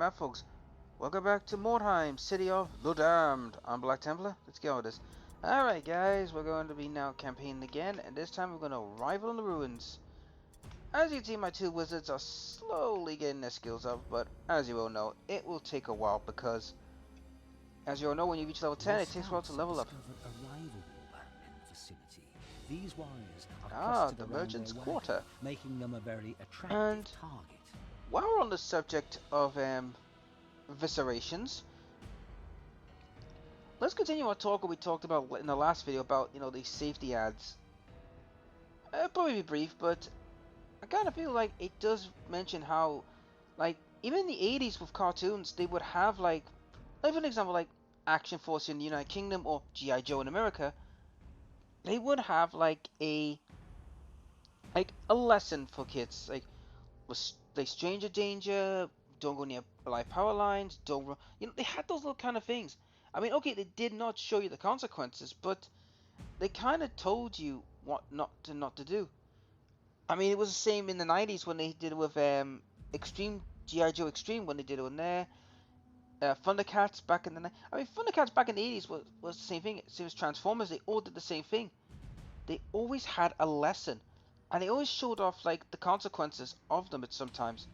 back, folks. Welcome back to Mordheim, City of the Damned. I'm Black Templar. Let's get on with this. Alright, guys, we're going to be now campaigning again, and this time we're going to arrive on the ruins. As you can see, my two wizards are slowly getting their skills up, but as you all know, it will take a while because, as you all know, when you reach level 10, it takes a while to level up. A rival facility. These warriors are Ah, the clustered around Merchant's their Quarter. wagon, making them a very attractive And target. while we're on the subject of viscerations, let's continue our talk what we talked about in the last video about, these safety ads. Probably be brief, but I kind of feel like it does mention how, like, even in the 80s with cartoons, they would have, like for an example, like Action Force in the United Kingdom or G.I. Joe in America, they would have, like a lesson for kids, like stranger danger, don't go near live power lines, don't run. They had those little kind of things. I mean, okay, they did not show you the consequences, but they kind of told you what not to do. I mean, it was the same in the 90s when they did it with Extreme G.I. Joe Extreme when they did it in there. Thundercats back in the I mean, Thundercats back in the 80s was the same thing. Same as Transformers, they all did the same thing. They always had a lesson, and they always showed off like the consequences of them at sometimes.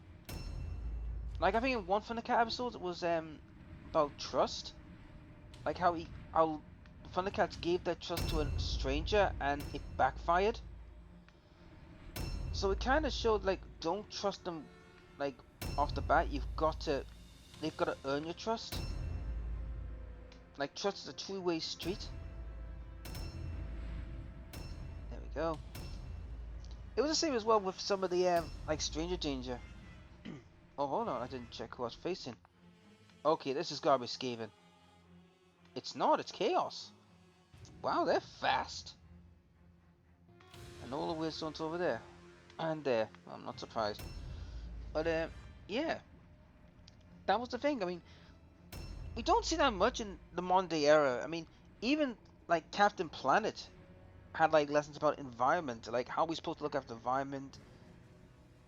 Like I think in one Thundercat episode it was about trust, like how Thundercats gave their trust to a stranger and it backfired. So it kind of showed like don't trust them like off the bat. They've got to earn your trust. Like trust is a two-way street. There we go. It was the same as well with some of the like Stranger Danger. Oh, hold on, I didn't check who I was facing. Okay, this is garbage Skaven. It's not, it's Chaos. Wow, they're fast. And all the weird stones over there. And there. I'm not surprised. But, yeah. That was the thing. I mean, we don't see that much in the modern day era. I mean, even, like, Captain Planet had, like, lessons about environment. Like, how we're supposed to look after the environment.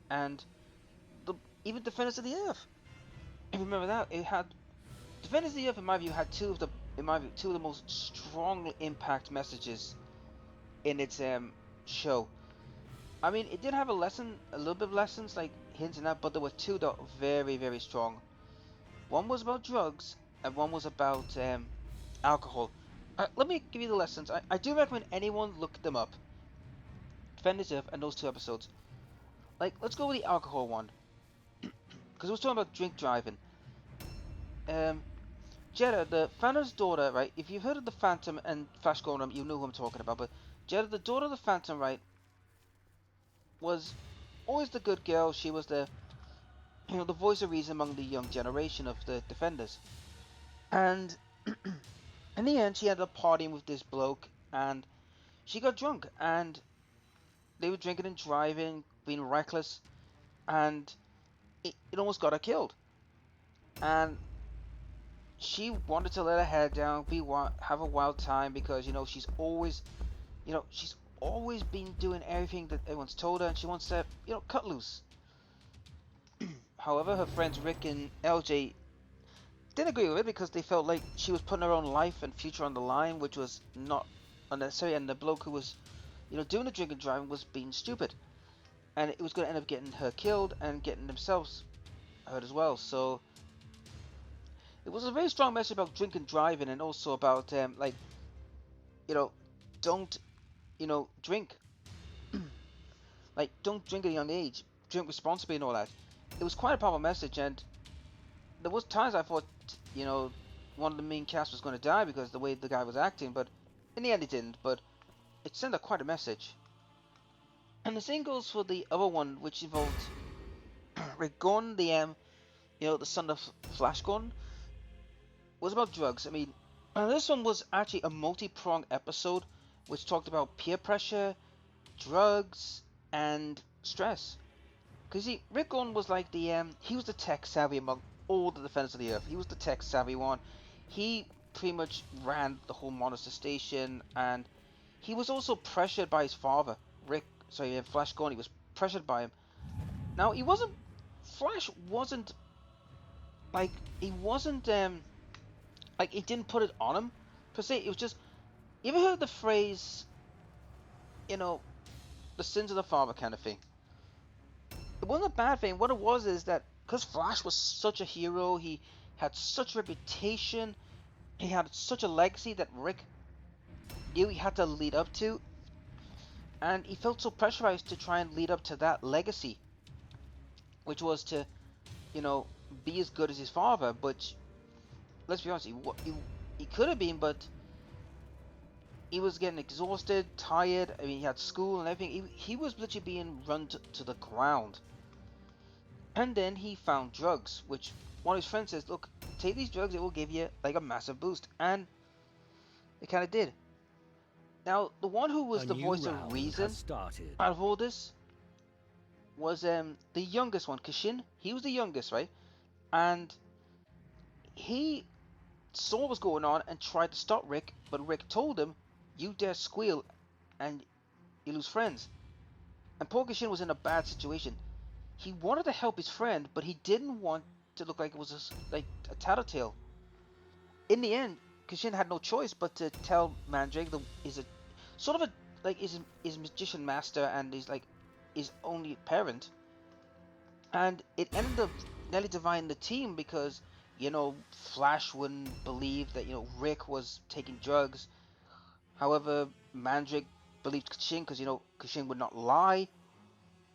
And even Defenders of the Earth. If you remember that, it had... Defenders of the Earth, in my view, had two of the most strong impact messages in its show. I mean, it did have a little bit of lessons, like hints and that, but there were two that were very, very strong. One was about drugs, and one was about alcohol. Let me give you the lessons. I do recommend anyone look them up. Defenders Earth and those two episodes. Like, let's go with the alcohol one, because it was talking about drink driving. Jeddah, the Phantom's daughter, right? If you've heard of the Phantom and Flash Gordon, you know who I'm talking about. But Jeddah, the daughter of the Phantom, right, was always the good girl. She was the voice of reason among the young generation of the Defenders. And in the end, she ended up partying with this bloke, and she got drunk, and they were drinking and driving, being reckless, and it almost got her killed. And she wanted to let her hair down, have a wild time because she's always been doing everything that everyone's told her, and she wants to cut loose. However, her friends Rick and LJ didn't agree with it because they felt like she was putting her own life and future on the line, which was not unnecessary, and the bloke who was doing the drink and driving was being stupid, and it was going to end up getting her killed and getting themselves hurt as well. So it was a very strong message about drink and driving, and also about don't drink. Like, don't drink at a young age. Drink responsibly and all that. It was quite a powerful message, and there was times I thought, one of the main cast was going to die because the way the guy was acting, but in the end it didn't. But it sent out quite a message. And the same goes for the other one, which involved Rick Gordon, the son of Flash Gordon, was about drugs. I mean, this one was actually a multi-pronged episode, which talked about peer pressure, drugs, and stress. Because Rick Gordon was like he was the tech savvy among all the Defenders of the Earth. He was the tech savvy one. He pretty much ran the whole Monster Station, and he was also pressured by his father, Flash Gordon. He was pressured by him. Now Flash wasn't like he wasn't like it didn't put it on him per se. It was just, you ever heard the phrase, you know, the sins of the father kind of thing? It wasn't a bad thing. What it was is that because Flash was such a hero, he had such a reputation, he had such a legacy that Rick knew he had to lead up to, and he felt so pressurized to try and lead up to that legacy, which was to, you know, be as good as his father. But let's be honest, he could have been, but he was getting exhausted, tired. I mean, he had school and everything. He was literally being run to the ground. And then he found drugs, which one of his friends says, look, take these drugs, it will give you like a massive boost. And it kind of did. Now, the one who was A the new voice of round reason has started. out of all this was the youngest one, Kashin. He was the youngest, right? And he saw what was going on and tried to stop Rick, but Rick told him, you dare squeal and you lose friends. And poor Kashin was in a bad situation. He wanted to help his friend, but he didn't want to look like it was like a tattletale. In the end, Kashin had no choice but to tell Mandrake, is a sort of a like his magician master and his like his only parent, and it ended up nearly dividing the team because, you know, Flash wouldn't believe that, you know, Rick was taking drugs. However, Mandrake believed Kashin because, you know, Kashin would not lie.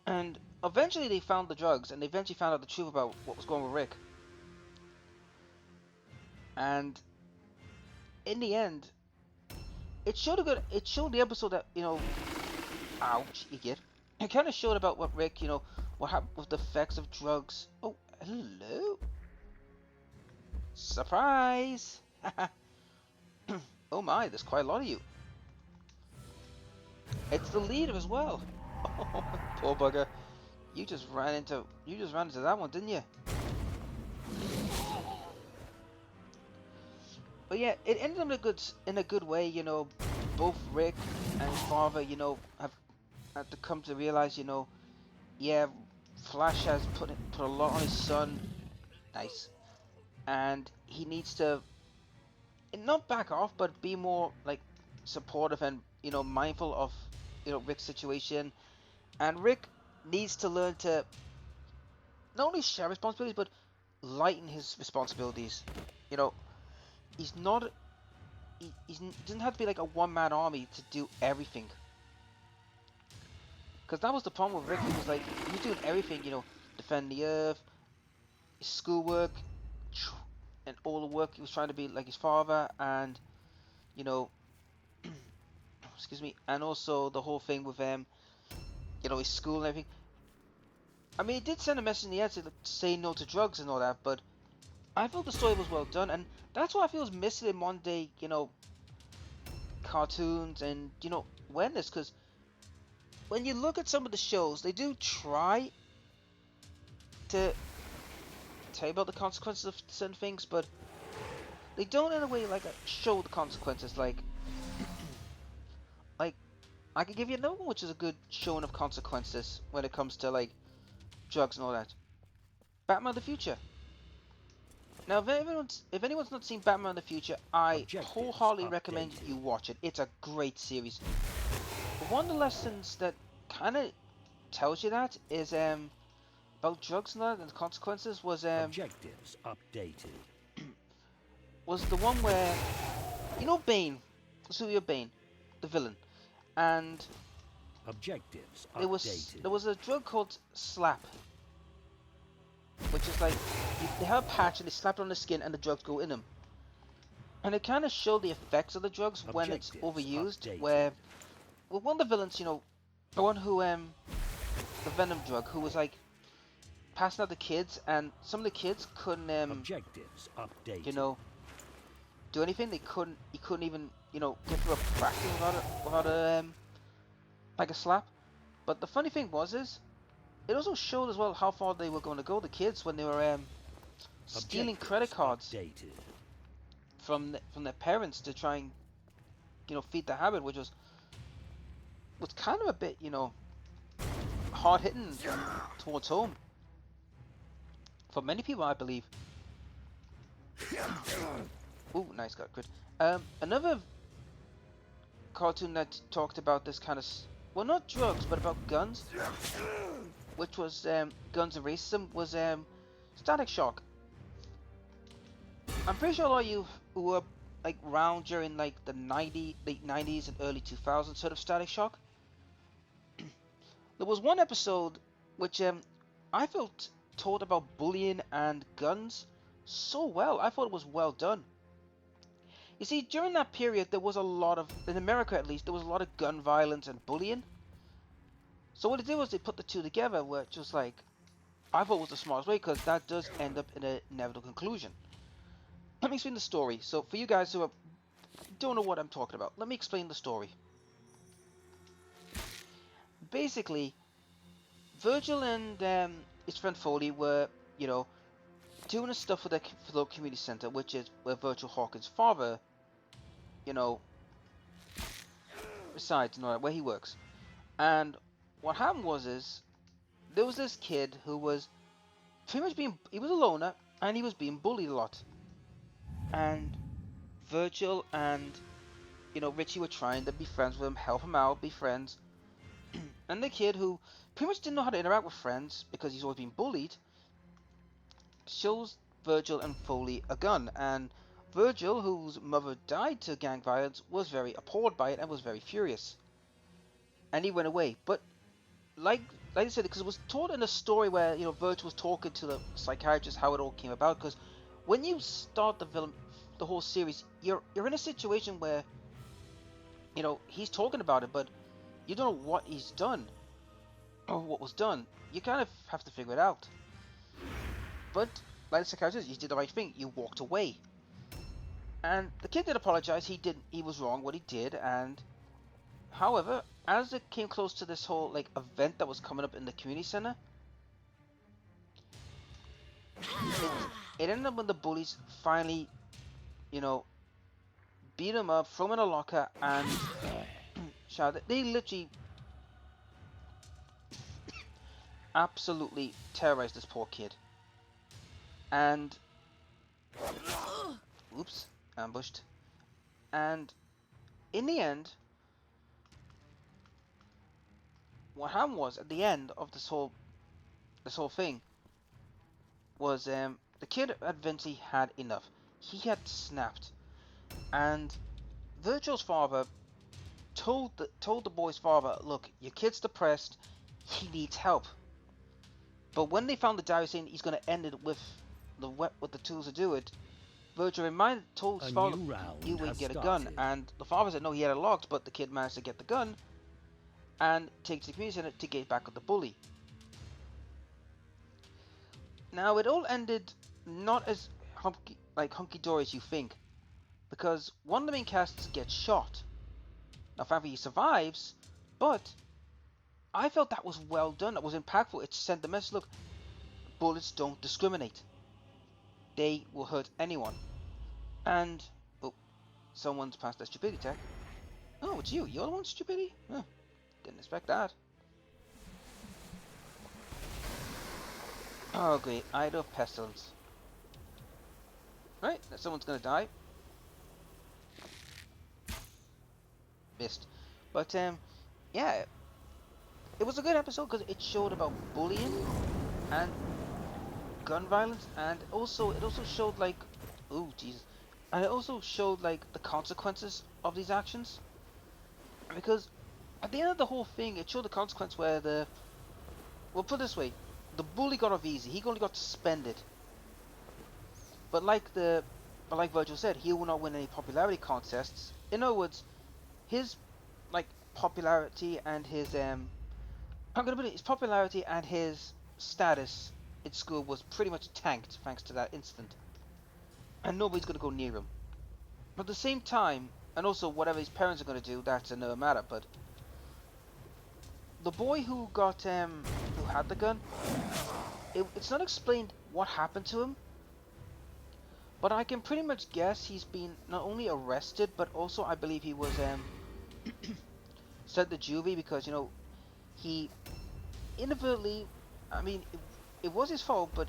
And eventually they found the drugs, and they eventually found out the truth about what was going on with Rick. And in the end, it showed the episode that, you know, ouch, idiot. It kind of showed about what Rick, you know, what happened with the effects of drugs. Oh, hello. Surprise! Oh my, there's quite a lot of you. It's the leader as well. Oh, poor bugger. You just ran into that one, didn't you? But yeah, it ended up in a good way, you know. Both Rick and his father, you know, have had to come to realize, you know, yeah, Flash has put a lot on his son. Nice. And he needs to not back off, but be more like supportive and, you know, mindful of, you know, Rick's situation. And Rick needs to learn to not only share responsibilities but lighten his responsibilities. You know, he's not he doesn't have to be like a one-man army to do everything. Because that was the problem with Rick. He was like, he was doing everything, you know, defend the Earth, his schoolwork, and all the work. He was trying to be like his father, and, you know, excuse me, and also the whole thing with you know, his school and everything. I mean, it did send a message in the end to say no to drugs and all that, but I felt the story was well done, and that's what I feel is missing in modern day, you know, cartoons and, you know, awareness. Because when you look at some of the shows, they do try to tell you about the consequences of certain things, but they don't in a way like show the consequences. Like I could give you another one, which is a good showing of consequences when it comes to like drugs and all that. Batman the Future. Now, if anyone's not seen Batman the Future, I Objectives wholeheartedly recommend updated. you watch it. It's a great series. But one of the lessons that kind of tells you that is about drugs and that and the consequences Objectives updated. was the one where, you know, Bane, Studio Bane, the villain, and Objectives there updated. was a drug called Slap, which is like they have a patch and they slap it on the skin and the drugs go in them. And it kind of showed the effects of the drugs when it's Objectives overused. updated. Where, well, one of the villains, you know, the one who the venom drug, who was like passing out the kids, and some of the kids couldn't Objectives you updated. know, do anything. He couldn't even, you know, get through a practice without a like a slap. But the funny thing is it also showed as well how far they were going to go. The kids when they were stealing credit Objectives cards updated. from their parents to try and, you know, feed the habit, which was kind of a bit, you know, hard hitting towards home for many people, I believe. Ooh, nice got crit. Another cartoon that talked about this kind of, well, not drugs, but about guns, which was guns and racism, was Static Shock. I'm pretty sure a lot of you who were like around during like the late 90s and early 2000s heard of Static Shock. There was one episode which I felt taught about bullying and guns so well. I thought it was well done. You see, during that period, there was a lot of, in America at least, there was a lot of gun violence and bullying. So what they did was they put the two together, which was like, I thought was the smartest way, because that does end up in an inevitable conclusion. Let me explain the story. So for you guys who don't know what I'm talking about, let me explain the story. Basically, Virgil and his friend Foley were, you know, doing his stuff for the community center, which is where Virgil Hawkins' father, you know, resides and all that, where he works. And what happened was there was this kid who was pretty much he was a loner and he was being bullied a lot. And Virgil and, you know, Richie were trying to be friends with him, help him out, be friends. And the kid, who pretty much didn't know how to interact with friends because he's always been bullied, shows Virgil and Foley a gun. And Virgil, whose mother died to gang violence, was very appalled by it and was very furious. And he went away. But like I said, because it was taught in a story where, you know, Virgil was talking to the psychiatrist how it all came about. Because when you start the film, the whole series, you're in a situation where, you know, he's talking about it, but you don't know what he's done or what was done. You kind of have to figure it out. But like the psychiatrist, you did the right thing. You walked away. And the kid did apologize. He was wrong what he did. And however, as it came close to this whole like event that was coming up in the community center, it ended up when the bullies finally, you know, beat him up, throw him in a locker, and shouted. They literally absolutely terrorized this poor kid. And oops, ambushed. And in the end, what happened was at the end of this whole thing was the kid eventually had enough. He had snapped, and Virgil's father told the boy's father, "Look, your kid's depressed. He needs help." But when they found the diary saying he's going to end it with the tools to do it, Virgil told his father, "You ain't get a gun." And the father said, "No, he had it locked." But the kid managed to get the gun and take to the community center to get back at the bully. Now it all ended not as hunky dory as you think, because one of the main casts gets shot. Now thankfully he survives, but I felt that was well done. That was impactful. It sent the message: look, bullets don't discriminate. They will hurt anyone. And oh, someone's passed their stupidity check. Oh, it's you. You're the one stupidity? Huh, didn't expect that. Oh great, Idol of Pestilence. Right, someone's gonna die. Missed. But yeah, it was a good episode because it showed about bullying and gun violence, and it also showed like, oh Jesus, and it also showed like the consequences of these actions. Because at the end of the whole thing, it showed the consequence where well, put it this way, the bully got off easy. He only got suspended. But like Virgil said, he will not win any popularity contests. In other words, his like popularity and his I'm gonna put it, his popularity and his status in school was pretty much tanked thanks to that incident, and nobody's gonna go near him. But at the same time, and also whatever his parents are gonna do, that's another matter. But the boy who had the gun, it's not explained what happened to him, but I can pretty much guess he's been not only arrested, but also I believe he was sent to juvie because, you know, he inadvertently, I mean, it was his fault, but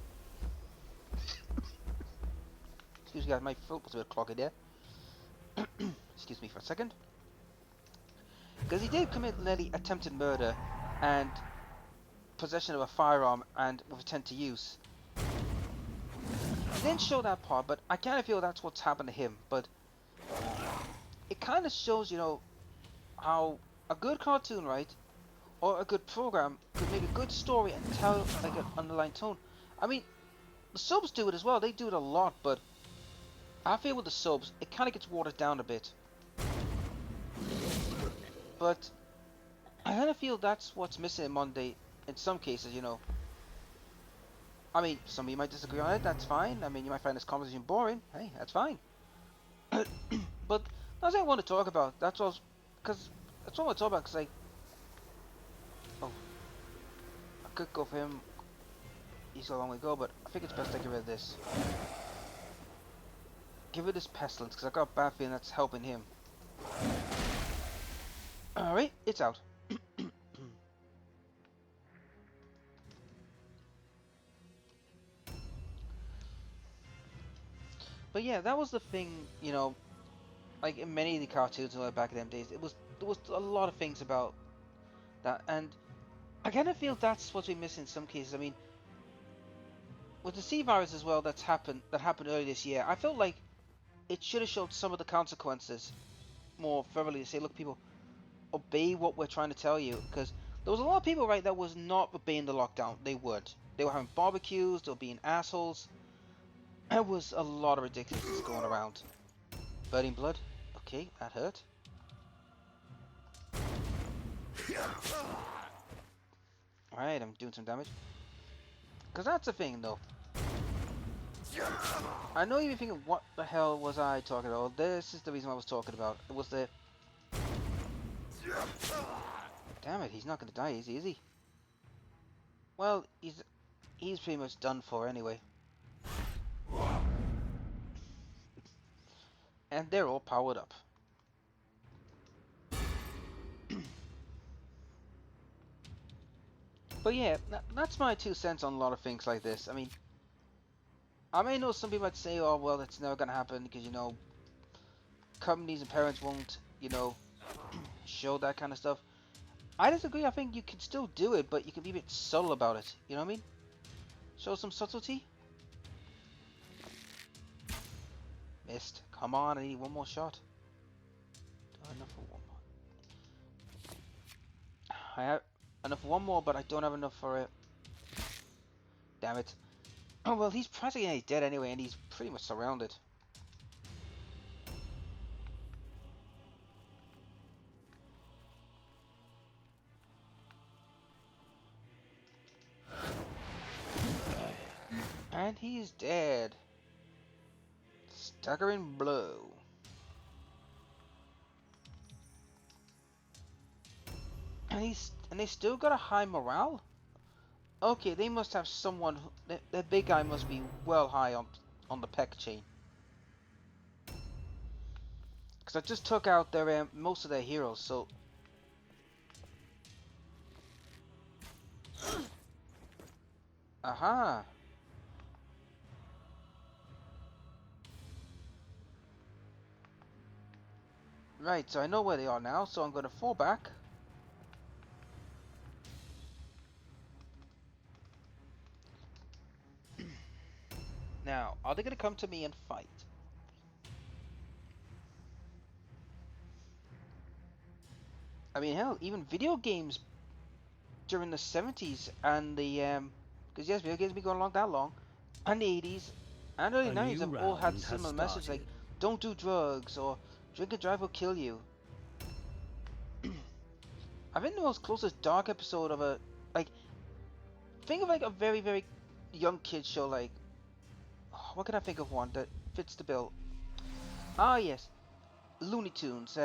excuse Excuse me guys, my throat was a bit clogged there. Excuse me for a second. Because he did commit nearly attempted murder and possession of a firearm and with intent to use. He didn't show that part, but I kind of feel that's what's happened to him. But it kind of shows, you know, how a good cartoon, right, or a good program could make a good story and tell like an underlying tone. I mean, the subs do it as well. They do it a lot, but I feel with the subs, it kind of gets watered down a bit. But I kind of feel that's what's missing in Monday in some cases, you know. I mean, some of you might disagree on it, that's fine. I mean, you might find this conversation boring. Hey, that's fine. But that's what I want to talk about. That's all, because that's what I want to talk about. Because oh, I could go for him. He's got a long way to go, but I think it's best I get rid of this. Get rid of this pestilence, because I got a bad feeling that's helping him. All right, it's out. But yeah, that was the thing, you know, like in many of the cartoons back in them days, there was a lot of things about that, and I kind of feel that's what we miss in some cases. I mean, with the C virus as well, that happened earlier this year. I felt like it should have showed some of the consequences more thoroughly to say, look, people, obey what we're trying to tell you, because there was a lot of people, right, that was not obeying the lockdown. They would. They were having barbecues. They were being assholes. There was a lot of ridiculousness going around. Burning blood. Okay, that hurt. Alright, I'm doing some damage. Because that's the thing, though. I know you're thinking, what the hell was I talking about? This is the reason I was talking about. It was the... Damn it, he's not going to die, is he? Well, he's pretty much done for anyway. And they're all powered up. But yeah, that's my 2 cents on a lot of things like this. I mean, I may know some people might say, oh, well, it's never going to happen because, you know, companies and parents won't, you know, show that kind of stuff. I disagree. I think you can still do it, but you can be a bit subtle about it. You know what I mean? Show some subtlety. Missed. Come on, I need one more shot. Don't have enough for one more. I have enough for one more, but I don't have enough for it. Damn it. Oh, well, he's practically dead anyway, and he's pretty much surrounded. And he's dead. Staggering blow. And they still got a high morale? Okay, they must have someone. That big guy must be well high on the peck chain. Because I just took out their most of their heroes, so. Aha! Right, so I know where they are now, so I'm going to fall back. Now, are they going to come to me and fight? I mean, hell, even video games during the 70s and the, because yes, video games have been going along that long, and the 80s and early A 90s new have all had round has similar messages like, started. don't do drugs, or drink and drive will kill you. I think the most closest dark episode of a, like, think of like a very, very young kid show, like, what can I think of one that fits the bill? Ah, yes, Looney Tunes,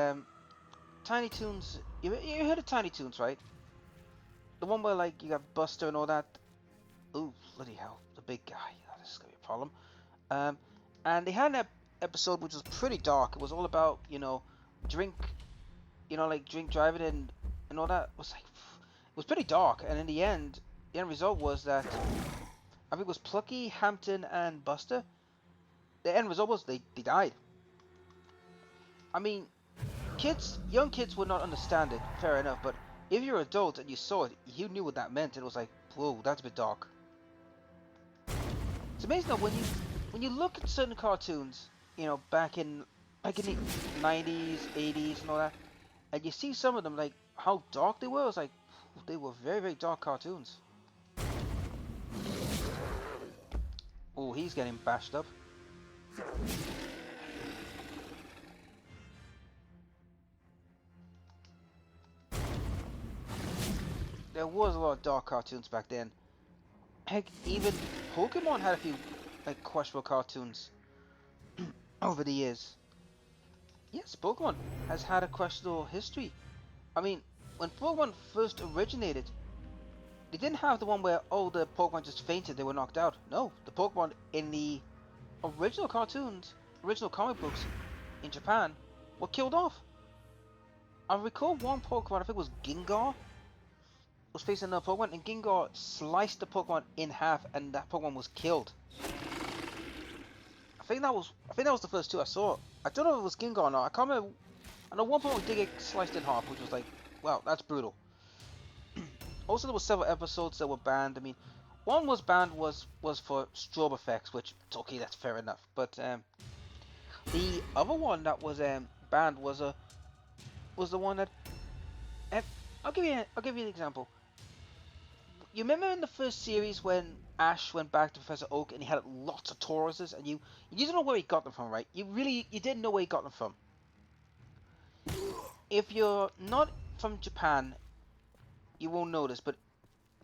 Tiny Toons, you heard of Tiny Toons, right? The one where, like, you got Buster and all that. Ooh, bloody hell, the big guy, oh, this is gonna be a problem. Um, and they had an episode which was pretty dark. It was all about, you know, drink, you know, like drink driving and all that. It was like, it was pretty dark. And in the end result was that I think it was Plucky, Hampton, and Buster. the end result was they died. I mean, young kids would not understand it, fair enough, but if you're an adult and you saw it, you knew what that meant. It was like, whoa, that's a bit dark. It's amazing though when you look at certain cartoons, you know, back in the 90s, 80s, and all that, and you see some of them like how dark they were. It's like they were very, very dark cartoons. Oh, he's getting bashed up. There was a lot of dark cartoons back then. Heck, even Pokemon had a few like questionable cartoons over the years. Yes, Pokemon has had a questionable history. I mean, when Pokemon first originated, they didn't have the one where, oh, the Pokemon just fainted, they were knocked out. No, the Pokemon in the original cartoons, original comic books in Japan, were killed off. I recall one Pokemon, I think it was Gengar, was facing another Pokemon, and Gengar sliced the Pokemon in half, and that Pokemon was killed. I think that was the first two I saw. I don't know if it was Gengar or not. I can't remember. I know one Pokemon did get sliced in half, which was like, wow, that's brutal. Also, there were several episodes that were banned. I mean, one was banned was for strobe effects, which it's okay, that's fair enough. But the other one that was banned was the one that. Um, I'll give you an example. You remember in the first series when Ash went back to Professor Oak and he had lots of Tauruses, and you didn't know where he got them from, right? You didn't know where he got them from. If you're not from Japan, you won't notice, but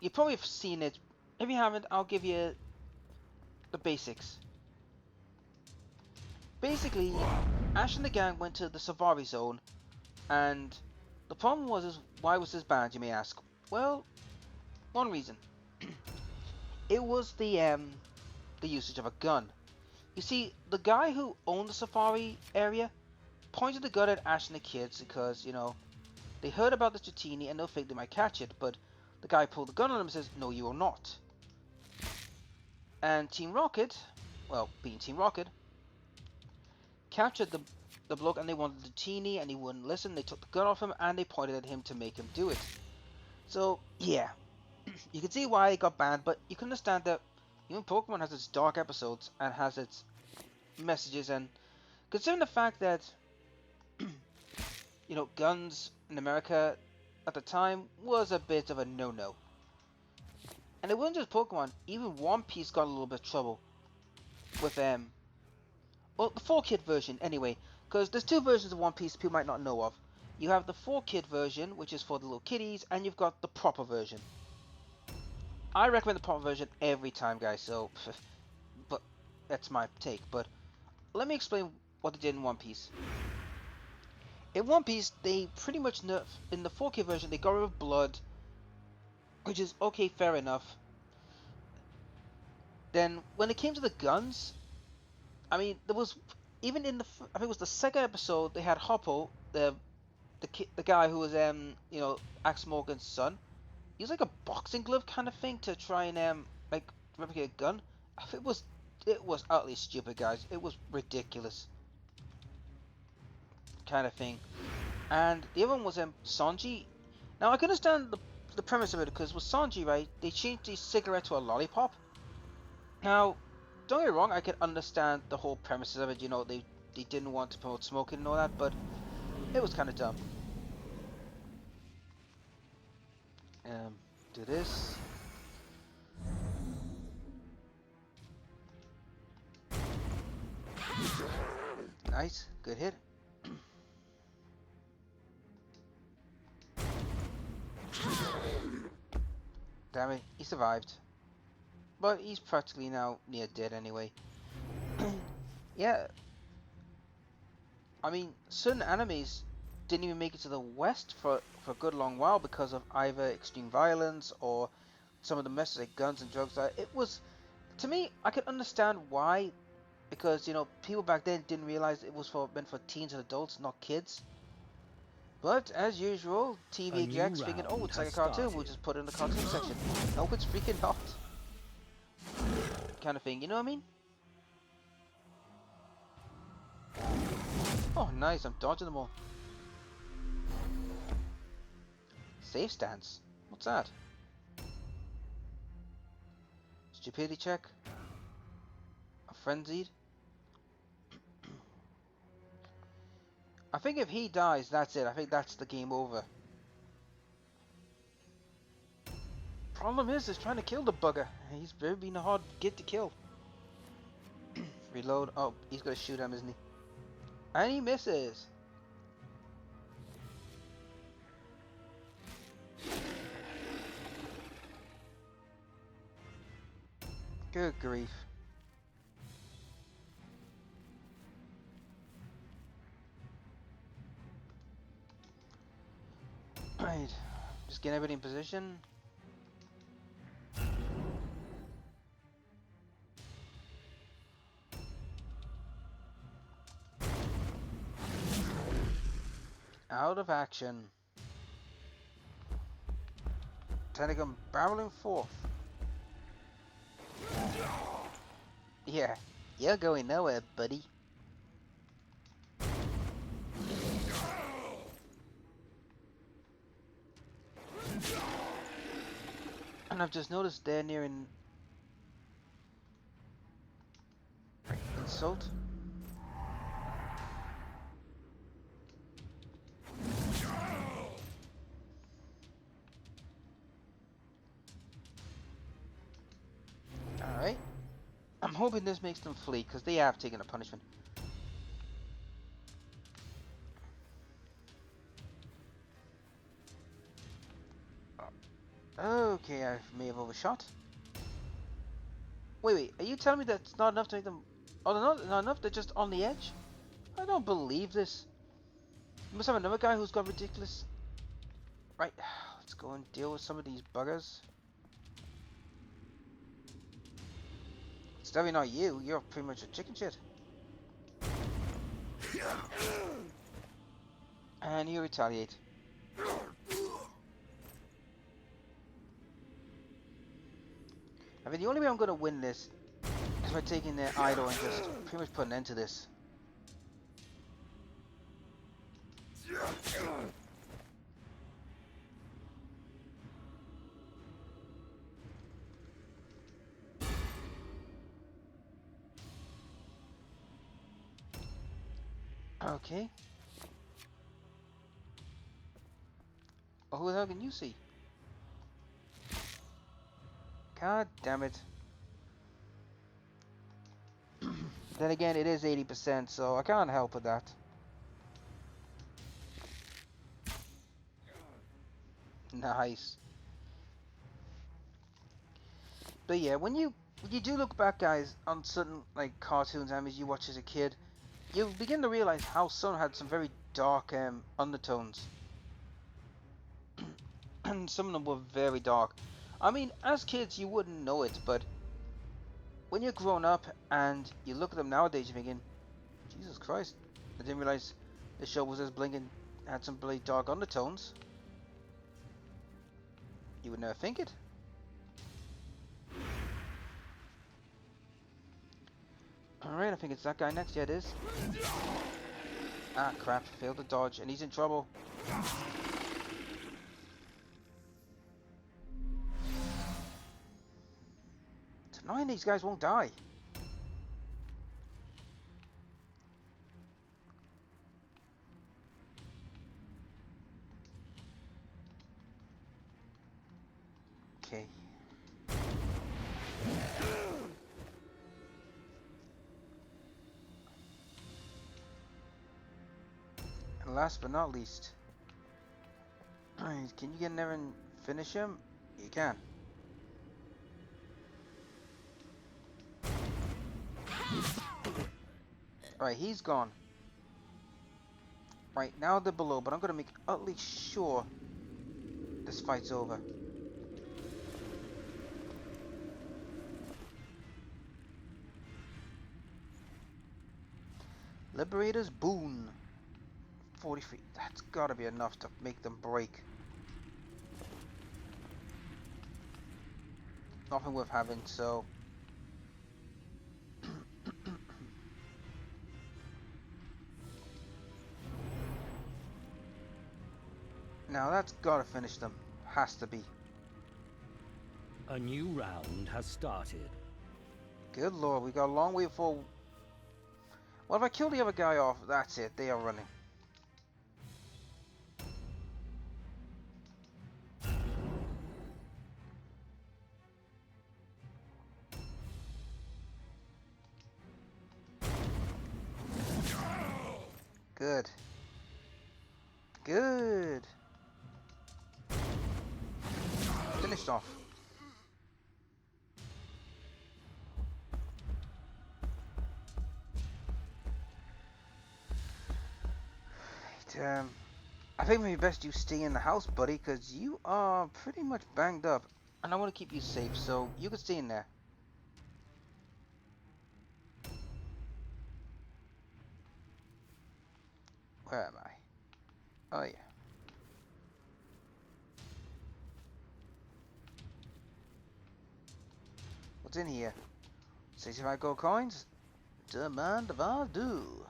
you probably have seen it. If you haven't, I'll give you the basics. Basically, Ash and the gang went to the Safari Zone, and the problem was is why was this banned? You may ask. Well, one reason. It was the usage of a gun. You see, the guy who owned the Safari area pointed the gun at Ash and the kids because they heard about the Chutini and they think they might catch it, but the guy pulled the gun on him and says, "No, you will not." And Team Rocket, well, being Team Rocket, captured the bloke and they wanted the genie and he wouldn't listen. They took the gun off him and they pointed at him to make him do it. So yeah, you can see why it got banned, but you can understand that even Pokemon has its dark episodes and has its messages, and considering the fact that guns in America at the time was a bit of a no-no. And it wasn't just Pokemon, even One Piece got a little bit of trouble with well, the 4-kid version anyway, because there's two versions of One Piece people might not know of. You have the 4-kid version, which is for the little kiddies, and you've got the proper version. I recommend the proper version every time, guys, so but that's my take. But let me explain what they did in One Piece. In One Piece, they pretty much in the 4K version, they got rid of blood, which is okay, fair enough. Then when it came to the guns, I mean, there was even in I think it was the second episode, they had Hoppo, the guy who was Axe Morgan's son. He was like a boxing glove kind of thing to try and like replicate a gun. It was utterly stupid, guys. It was ridiculous kind of thing. And the other one was Sanji. Now I can understand the premise of it because with Sanji, right, they changed the cigarette to a lollipop. Now, don't get me wrong, I can understand the whole premises of it. They didn't want to promote smoking and all that, but it was kind of dumb. Do this. Nice, good hit. Damn it, he survived. But he's practically now near dead anyway. Yeah, I mean, certain animes didn't even make it to the West for a good long while because of either extreme violence or some of the messages like guns and drugs. It was, to me, I can understand why, because people back then didn't realize it was meant for teens and adults, not kids. But as usual, TV execs figured, oh, it's like a cartoon, we'll just put it in the cartoon section. No, it's freaking not. Kind of thing, you know what I mean? Nice, I'm dodging them all. Safe stance? What's that? Stupidity check? A frenzied? I think if he dies, that's it. I think that's the game over. Problem is trying to kill the bugger. He's very being a hard git to kill. Reload. Oh, he's gonna shoot him, isn't he? And he misses. Good grief. Right. Just get everybody in position. Out of action. Tentacle barreling forth. Yeah, you're going nowhere, buddy. And I've just noticed they're nearing insult. Alright. I'm hoping this makes them flee, because they have taken a punishment. Okay, I may have overshot. Wait, are you telling me that's not enough to make them... Oh, they're not enough? They're just on the edge? I don't believe this. You must have another guy who's got ridiculous... Right, let's go and deal with some of these buggers. It's definitely not you. You're pretty much a chicken shit. And you retaliate. I mean, the only way I'm going to win this is by taking their idol and just pretty much put an end to this. Okay. Oh, who the hell can you see? God damn it. Then again, it is 80%, so I can't help with that. Nice. But yeah, when you do look back, guys, on certain like cartoons, animes you watch as a kid, you begin to realize how some had some very dark undertones. And some of them were very dark. I mean, as kids, you wouldn't know it, but when you're grown up and you look at them nowadays, you're thinking, Jesus Christ, I didn't realize the show was as blinking, had some really dark undertones. You would never think it. Alright, I think it's that guy next. Yeah, it is. Ah, crap. Failed to dodge, and he's in trouble. It's annoying these guys won't die. Okay. And last but not least, can you get in there and finish him? You can. Alright, he's gone. Right, now they're below, but I'm gonna make utterly sure this fight's over. Liberator's Boon. 43. That's gotta be enough to make them break. Nothing worth having, so... Now that's gotta finish them. Has to be. A new round has started. Good lord, we got a long way before... Well, if I kill the other guy off, that's it. They are running. Good. Good. Finished off. Right, I think maybe best you stay in the house, buddy, because you are pretty much banged up. And I want to keep you safe, so you can stay in there. Where am I? Oh, yeah. What's in here? 65 gold coins? Demand of our due.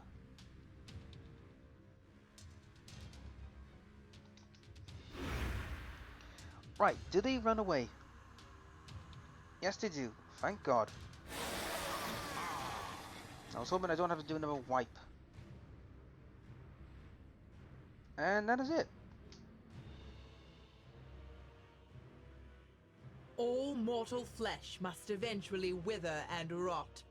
Right, do they run away? Yes, they do. Thank God. I was hoping I don't have to do another wipe. And that is it. All mortal flesh must eventually wither and rot.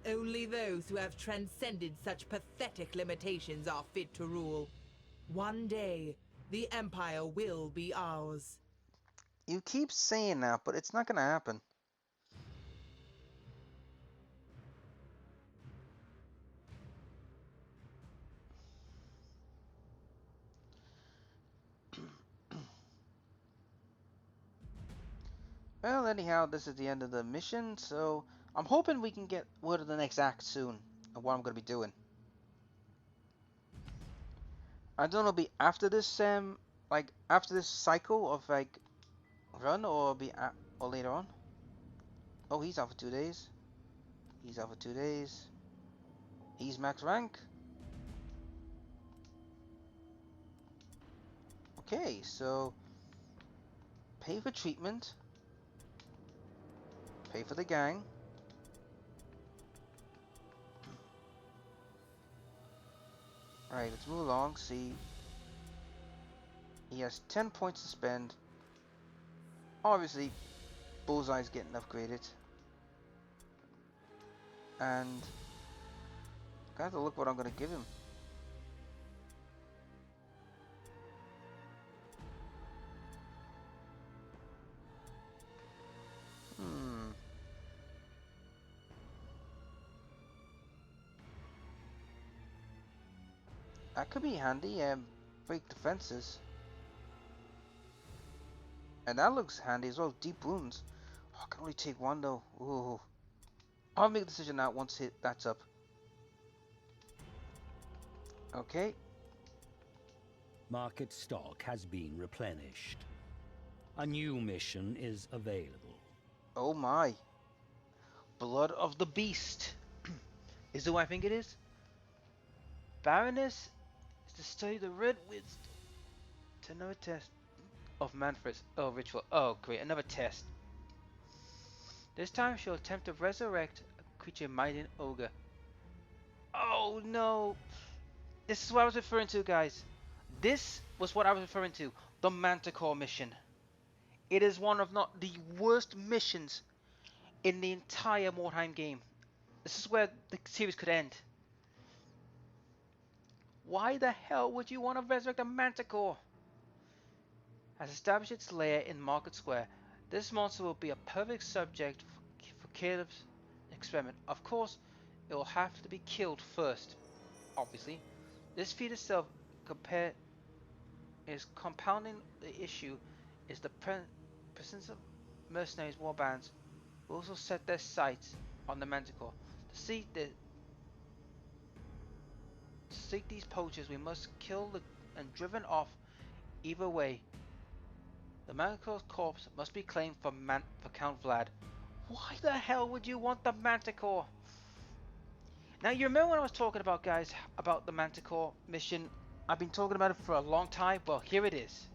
Only those who have transcended such pathetic limitations are fit to rule. One day, the Empire will be ours. You keep saying that, but it's not gonna happen. Well, anyhow, this is the end of the mission, so I'm hoping we can get word of the next act soon, and what I'm gonna be doing. I don't know, it'll be after this, like after this cycle of like run, or or later on. Oh, he's out for 2 days. He's out for 2 days. He's max rank. Okay, so pay for treatment, pay for the gang. Right, let's move along. See, he has 10 points to spend. Obviously, Bullseye's getting upgraded. And I have to look what I'm gonna give him. Hmm. That could be handy. Break defenses. And that looks handy as well. Deep wounds. Oh, I can only take one though. Ooh. I'll make a decision now once that's up. Okay. Market stock has been replenished. A new mission is available. Oh my. Blood of the Beast. Is it what I think it is? Baroness is to study the red wisdom. To another test of Manfred's ritual. Oh great, another test. This time she'll attempt to resurrect a creature mighty an ogre. Oh no. This is what I was referring to, guys. This was what I was referring to. The Manticore mission. It is one of not the worst missions in the entire Mordheim game. This is where the series could end. Why the hell would you want to resurrect a Manticore? Has established its lair in Market Square. This monster will be a perfect subject for Caleb's experiment. Of course, it will have to be killed first. Obviously, this feat itself is compounding the issue is the presence of mercenaries warbands who also set their sights on the Manticore. To seek these poachers, we must kill and driven off either way. The Manticore's corpse must be claimed for Count Vlad. Why the hell would you want the Manticore? Now you remember when I was talking about, guys, about the Manticore mission? I've been talking about it for a long time. Well, here it is.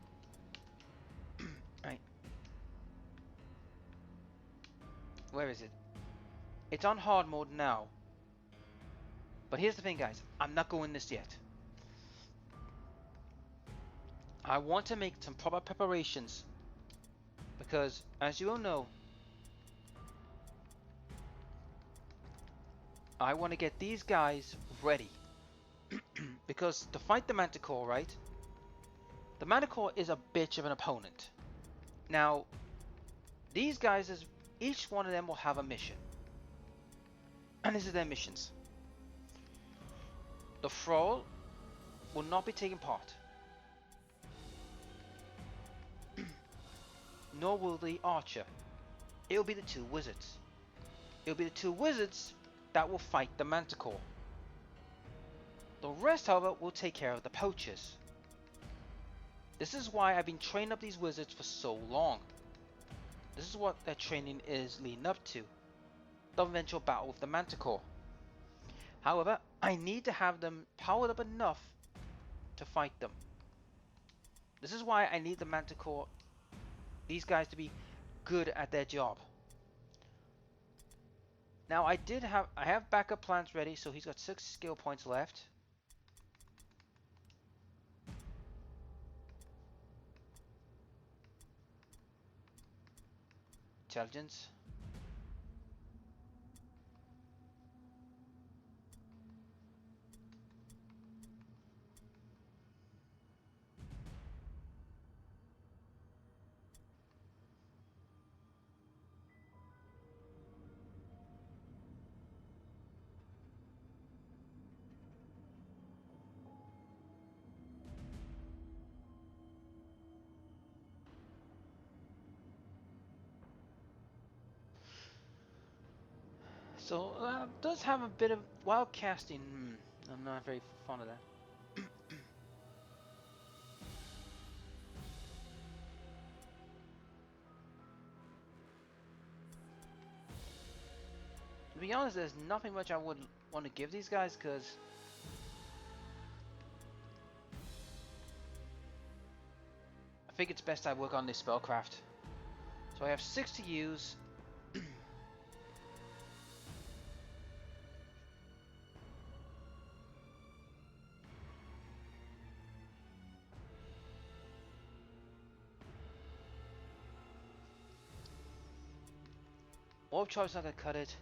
Where is it? It's on hard mode now. But here's the thing, guys. I'm not going this yet. I want to make some proper preparations. Because, as you all know, I want to get these guys ready. Because to fight the Manticore, right? The Manticore is a bitch of an opponent. Now, these guys, each one of them will have a mission. And this is their missions. The Thrall will not be taking part. Nor will the Archer. It will be the two wizards. It will be the two wizards that will fight the Manticore. The rest, however, will take care of the poachers. This is why I've been training up these wizards for so long. This is what their training is leading up to. The eventual battle with the Manticore. However, I need to have them powered up enough to fight them. This is why I need the Manticore, these guys, to be good at their job. Now I have backup plans ready, so he's got 6 skill points left. Intelligence. So does have a bit of wild casting. I'm not very fond of that. To be honest, there's nothing much I would want to give these guys, because I think it's best I work on this spellcraft. So I have 6 to use. Orb charge's not gonna cut it.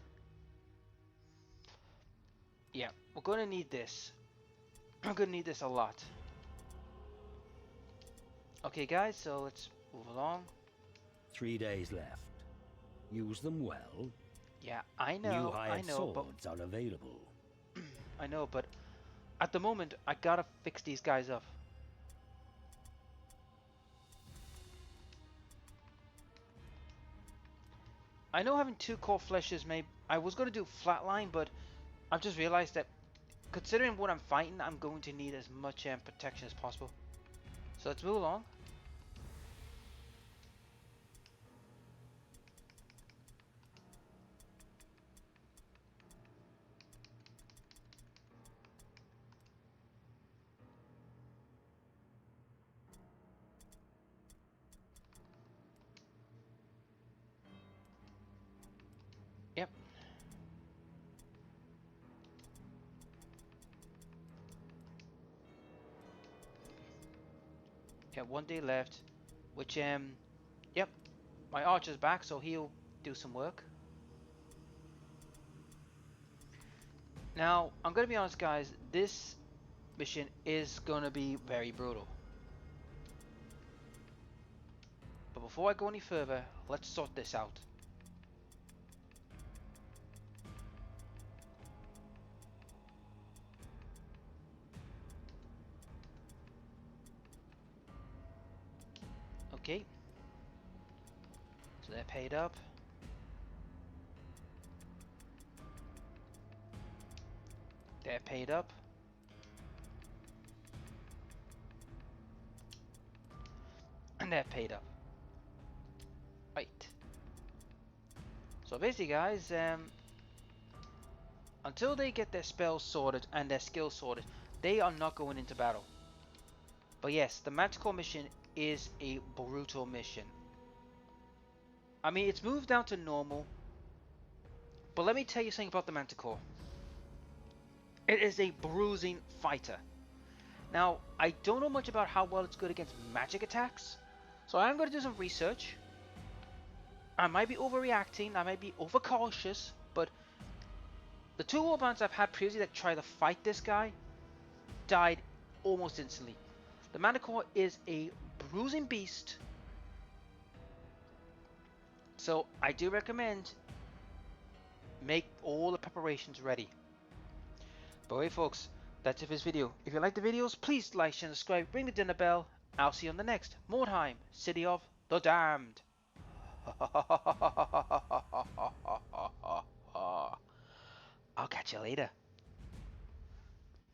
Yeah, we're gonna need this. I'm gonna need this a lot. Okay, guys, so let's move along. 3 days left. Use them well. Yeah, I New know, hired but swords are available. I know, but at the moment I gotta fix these guys up. I know having 2 core fleshes I was gonna do flatline, but I've just realized that considering what I'm fighting, I'm going to need as much protection as possible. So let's move along. Yep. Yeah, 1 day left, which yep, my archer's back, so he'll do some work. Now, I'm gonna be honest, guys, this mission is gonna be very brutal. But before I go any further, let's sort this out. Okay. So they're paid up. They're paid up. And they're paid up. Right. So basically, guys, until they get their spells sorted and their skills sorted, they are not going into battle. But yes, the Manticore mission is a brutal mission. I mean, it's moved down to normal, But let me tell you something about the Manticore. It is a bruising fighter. Now, I don't know much about how well it's good against magic attacks, so I'm going to do some research. I might be overreacting, I might be overcautious, but the two warbands I've had previously that tried to fight this guy died almost instantly. The Manticore is a bruising beast, so I do recommend make all the preparations ready. But wait folks, that's it for this video. If you like the videos, please like, share, and subscribe, ring the dinner bell. I'll see you on the next Mordheim, City of the Damned. I'll catch you later.